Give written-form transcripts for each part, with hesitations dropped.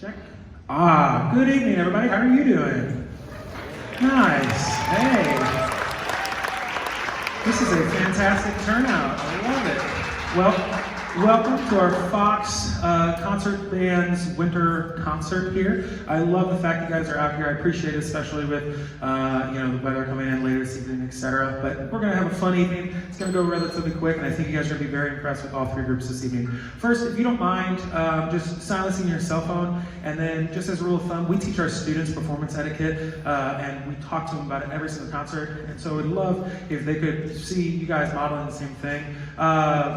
Check. Good evening, everybody. How are you doing? Nice. Hey. This is a fantastic turnout. I love it. Well, welcome to our Fox Concert Band's winter concert here. I love the fact you guys are out here. I appreciate it, especially with the weather coming in later this evening, etc. But we're gonna have a fun evening. It's gonna go relatively quick, and I think you guys are gonna be very impressed with all three groups this evening. First, if you don't mind, just silencing your cell phone, and then just as a rule of thumb, we teach our students performance etiquette, and we talk to them about it every single concert. And so I'd love if they could see you guys modeling the same thing.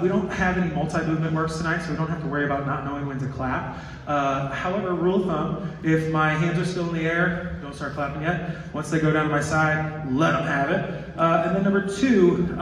We don't have any multi-movement works tonight, so we don't have to worry about not knowing when to clap. However, rule of thumb, if my hands are still in the air, don't start clapping yet. Once they go down to my side, let them have it. And then number two,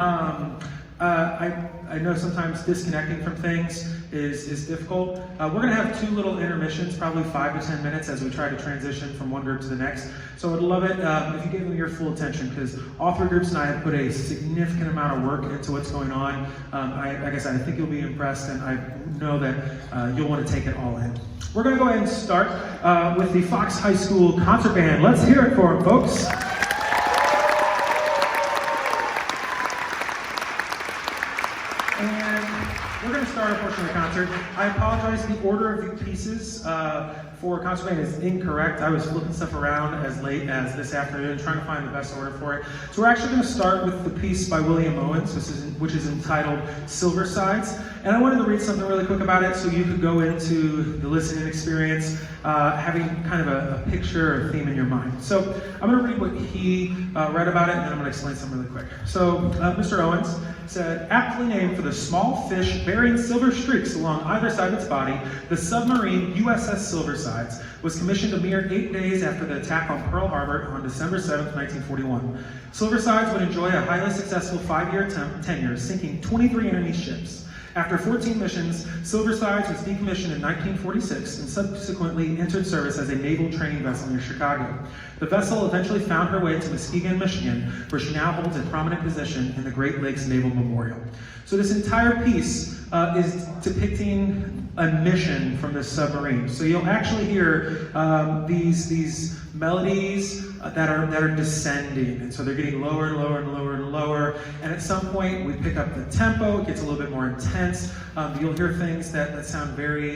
I know sometimes disconnecting from things is difficult. We're gonna have two little intermissions, probably 5 to 10 minutes as we try to transition from one group to the next. So I'd love it if you gave them your full attention, because all three groups and I have put a significant amount of work into what's going on. Like I said, I think you'll be impressed, and I know that you'll want to take it all in. We're gonna go ahead and start with the Fox High School Concert Band. Let's hear it for them, folks. We're going to start a portion of the concert. I apologize, the order of the pieces for concert band is incorrect. I was flipping stuff around as late as this afternoon, trying to find the best order for it. So we're actually going to start with the piece by William Owens, which is entitled Silversides. And I wanted to read something really quick about it so you could go into the listening experience having kind of a picture or theme in your mind. So I'm going to read what he read about it, and then I'm going to explain something really quick. So Mr. Owens said, aptly named for the small fish bearing silver streaks along either side of its body, the submarine USS Silversides was commissioned a mere 8 days after the attack on Pearl Harbor on December 7th, 1941. Silversides would enjoy a highly successful 5-year tenure, sinking 23 enemy ships. After 14 missions, Silversides was decommissioned in 1946 and subsequently entered service as a naval training vessel near Chicago. The vessel eventually found her way to Muskegon, Michigan, where she now holds a prominent position in the Great Lakes Naval Memorial. So this entire piece is depicting a mission from this submarine. So you'll actually hear these melodies that are descending, and so they're getting lower and lower and lower and lower. And at some point, we pick up the tempo; it gets a little bit more intense. You'll hear things that sound very,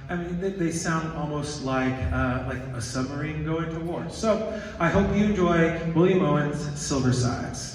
they sound almost like a submarine going to war. So I hope you enjoy William Owens' Silversides.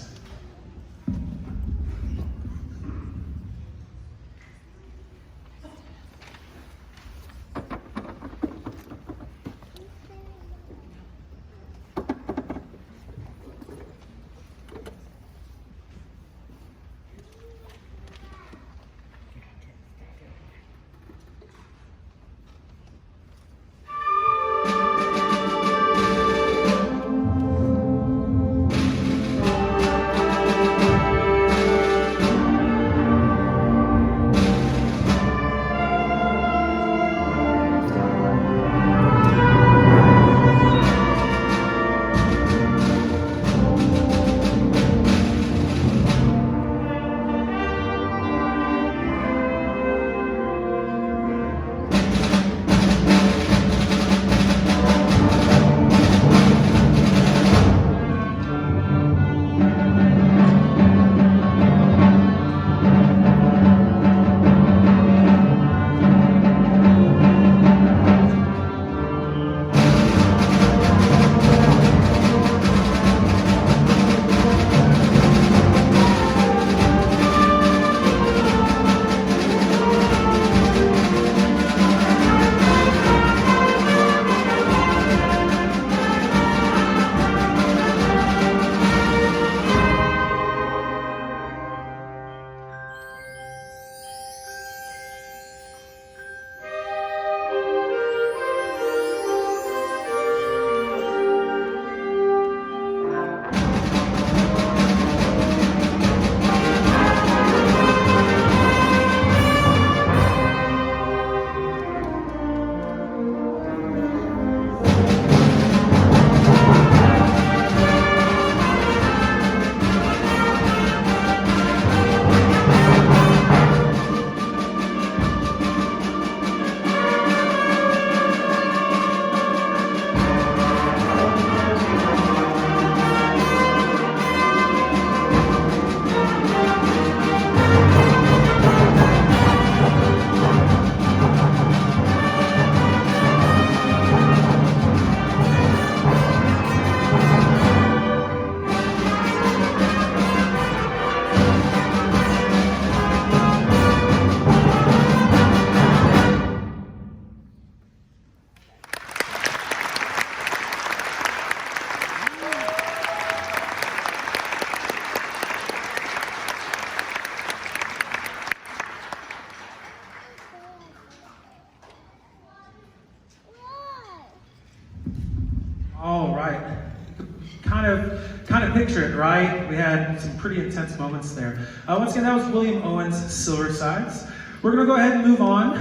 right. You could kind of picture it, right? We had some pretty intense moments there. Once again, that was William Owens' Silversides. We're going to go ahead and move on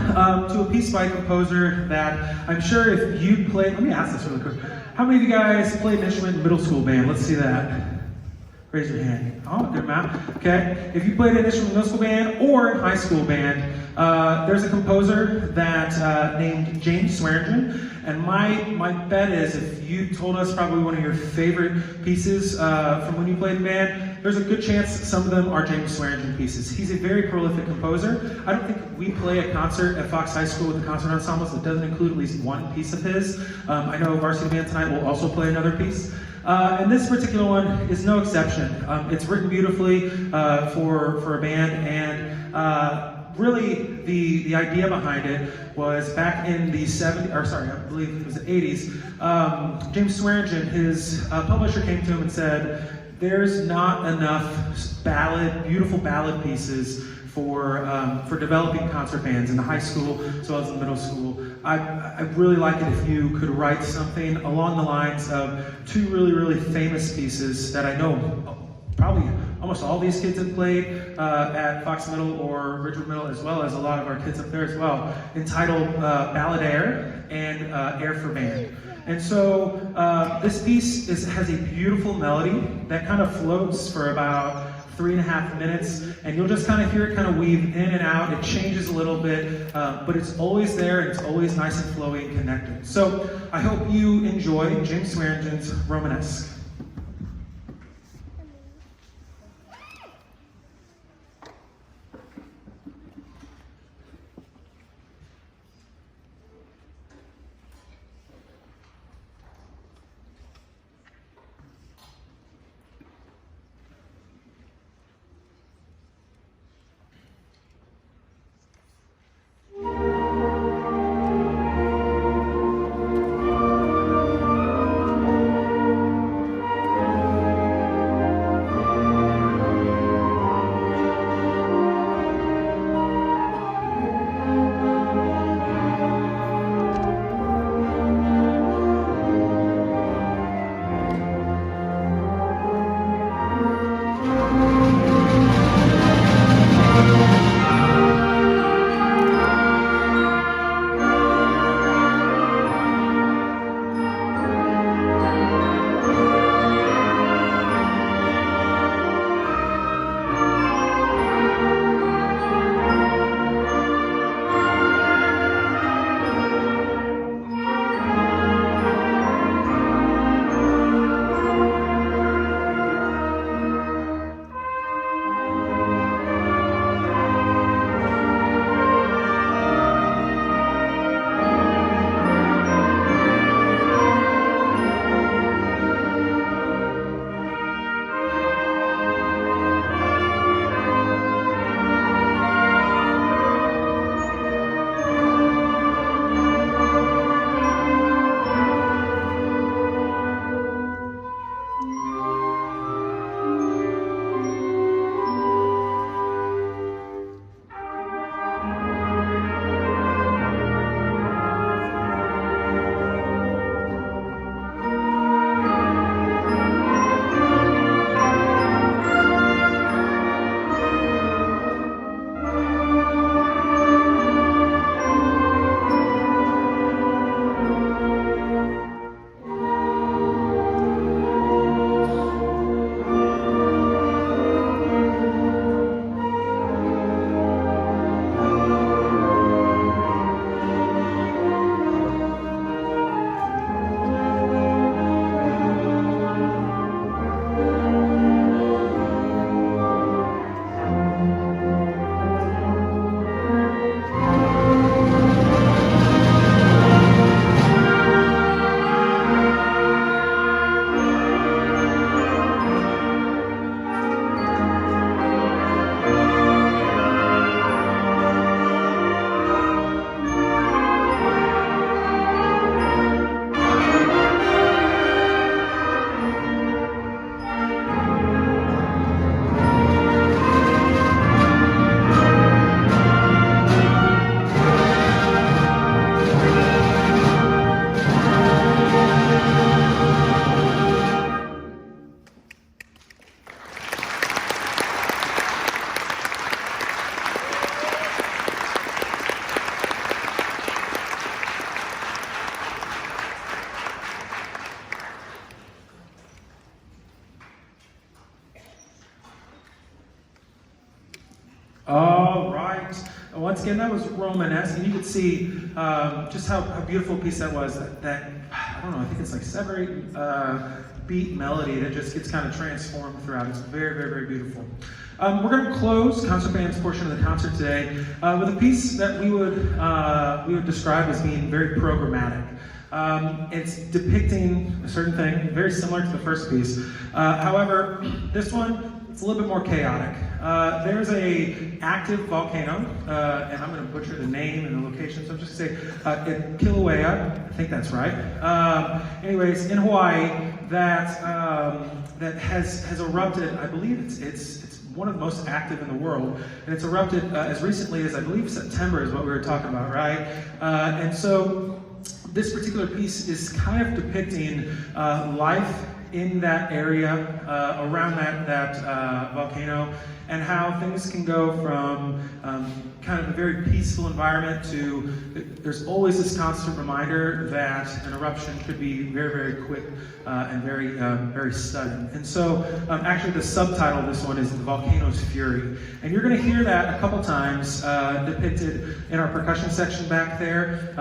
to a piece by a composer that I'm sure if you played, let me ask this really quick. How many of you guys played an instrument in middle school band? Let's see that. Raise your hand. Oh, good amount. Okay. If you played an instrument in middle school band or in high school band, there's a composer that named James Swearingen. And my bet is if you told us probably one of your favorite pieces from when you played in band, there's a good chance some of them are James Swearingen pieces. He's a very prolific composer. I don't think we play a concert at Fox High School with the concert ensembles that doesn't include at least one piece of his. I know Varsity Band tonight will also play another piece. And this particular one is no exception. It's written beautifully for a band, and really the idea behind it was back in the 70s, or sorry, I believe it was the 80s. James Swearingen, his publisher came to him and said, there's not enough beautiful ballad pieces for developing concert bands in the high school as well as the middle school. I'd really like it if you could write something along the lines of two really famous pieces that I know probably almost all these kids have played at Fox Middle or Ridgewood Middle, as well as a lot of our kids up there as well, entitled Ballad Air and Air for Band. And so this piece has a beautiful melody that kind of floats for about 3.5 minutes, and you'll just kind of hear it kind of weave in and out. It changes a little bit, but it's always there, and it's always nice and flowy and connected. So I hope you enjoy James Swearingen's Romanesque. once again, that was Romanesque, and you could see just how beautiful a piece that was. That I don't know, I think it's like 7 or 8 beat melody that just gets kind of transformed throughout. It's very, very, very beautiful. We're going to close concert band's portion of the concert today with a piece that we would describe as being very programmatic. It's depicting a certain thing, very similar to the first piece. However, this one, it's a little bit more chaotic. There's a active volcano, and I'm going to butcher the name and the location, so I'm just going to say Kilauea, I think that's right. Anyways, in Hawaii, that has erupted. I believe it's one of the most active in the world, and it's erupted as recently as, I believe, September is what we were talking about, right? And so this particular piece is kind of depicting life in that area around that volcano, and how things can go from kind of a very peaceful environment to there's always this constant reminder that an eruption could be very, very quick and very, very sudden. And so actually the subtitle of this one is The Volcano's Fury. And you're going to hear that a couple times depicted in our percussion section back there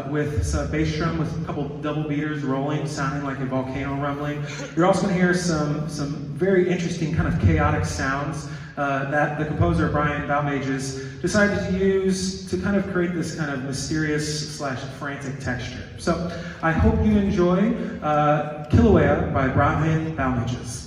with some bass drum with a couple double beaters rolling, sounding like a volcano rumbling. You're also going to hear some very interesting kind of chaotic sounds that the composer, Balmages, decided to use to kind of create this kind of mysterious / frantic texture. So I hope you enjoy Kilauea by Balmages.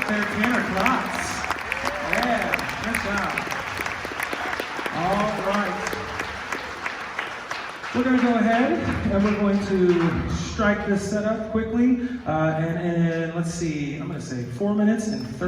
their tenor class. Yeah, good job. All right. We're going to go ahead and we're going to strike this setup quickly. And let's see, I'm going to say 4 minutes and 30